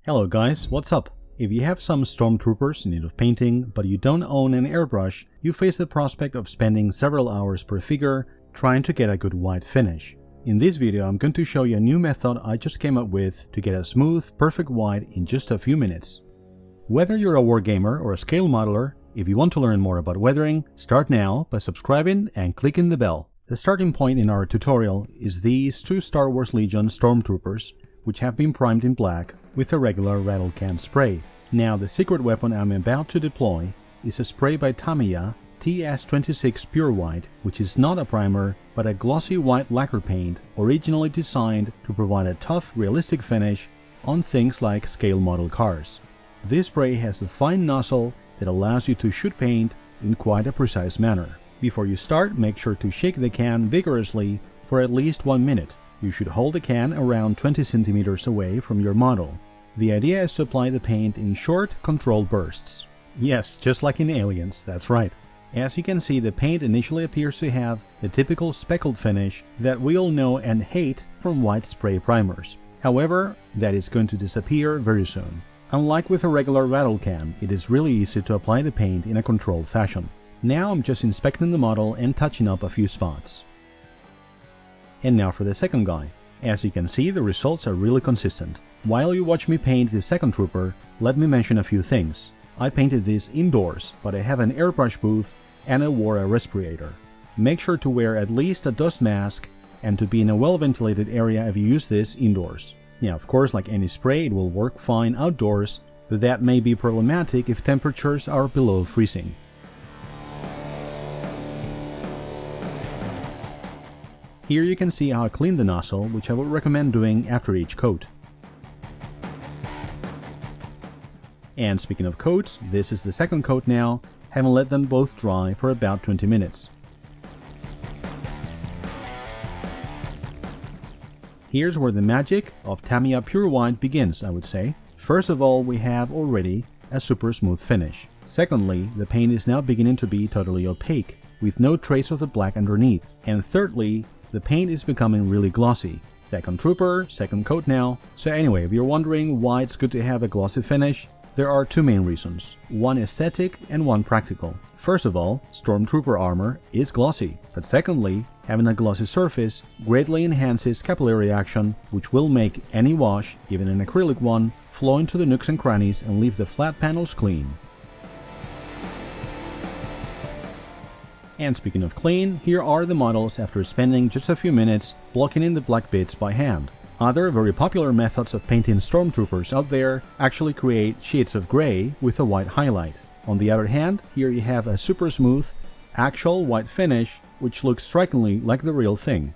Hello guys, what's up? If you have some Stormtroopers in need of painting, but you don't own an airbrush, you face the prospect of spending several hours per figure trying to get a good white finish. In this video, I'm going to show you a new method I just came up with to get a smooth, perfect white in just a few minutes. Whether you're a wargamer or a scale modeler, if you want to learn more about weathering, start now by subscribing and clicking the bell. The starting point in our tutorial is these two Star Wars Legion Stormtroopers, which have been primed in black with a regular rattle can spray. Now the secret weapon I'm about to deploy is a spray by Tamiya TS-26 Pure White, which is not a primer but a glossy white lacquer paint originally designed to provide a tough, realistic finish on things like scale model cars. This spray has a fine nozzle that allows you to shoot paint in quite a precise manner. Before you start, make sure to shake the can vigorously for at least 1 minute. You should hold the can around 20 centimeters away from your model. The idea is to apply the paint in short, controlled bursts. Yes, just like in Aliens, that's right. As you can see, the paint initially appears to have the typical speckled finish that we all know and hate from white spray primers. However, that is going to disappear very soon. Unlike with a regular rattle can, it is really easy to apply the paint in a controlled fashion. Now I'm just inspecting the model and touching up a few spots. And now for the second guy. As you can see, the results are really consistent. While you watch me paint the second trooper, let me mention a few things. I painted this indoors, but I have an airbrush booth and I wore a respirator. Make sure to wear at least a dust mask and to be in a well-ventilated area if you use this indoors. Now, of course, like any spray, it will work fine outdoors, but that may be problematic if temperatures are below freezing. Here you can see how I clean the nozzle, which I would recommend doing after each coat. And speaking of coats, this is the second coat now, having let them both dry for about 20 minutes. Here's where the magic of Tamiya Pure White begins, I would say. First of all, we have already a super smooth finish. Secondly, the paint is now beginning to be totally opaque, with no trace of the black underneath. And thirdly, the paint is becoming really glossy. Second trooper, second coat now. So anyway, if you're wondering why it's good to have a glossy finish, there are two main reasons. One aesthetic and one practical. First of all, Stormtrooper armor is glossy. But secondly, having a glossy surface greatly enhances capillary action, which will make any wash, even an acrylic one, flow into the nooks and crannies and leave the flat panels clean. And speaking of clean, here are the models after spending just a few minutes blocking in the black bits by hand. Other very popular methods of painting Stormtroopers out there actually create shades of gray with a white highlight. On the other hand, here you have a super smooth, actual white finish which looks strikingly like the real thing.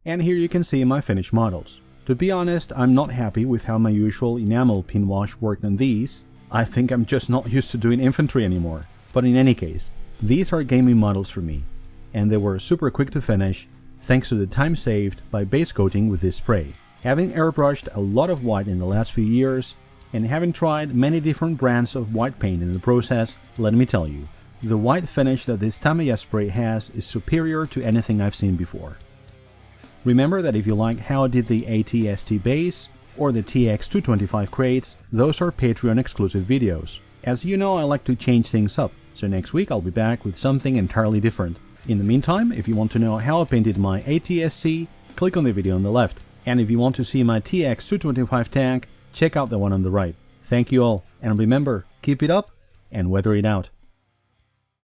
And here you can see my finished models. To be honest, I'm not happy with how my usual enamel pin wash worked on these. I think I'm just not used to doing infantry anymore. But in any case, these are gaming models for me. And they were super quick to finish, thanks to the time saved by base coating with this spray. Having airbrushed a lot of white in the last few years, and having tried many different brands of white paint in the process, let me tell you, the white finish that this Tamiya spray has is superior to anything I've seen before. Remember that if you like how I did the ATST base, or the TX-225 crates, those are Patreon exclusive videos. As you know, I like to change things up, so next week I'll be back with something entirely different. In the meantime, if you want to know how I painted my ATSC, click on the video on the left. And if you want to see my TX-225 tank, check out the one on the right. Thank you all, and remember, keep it up and weather it out.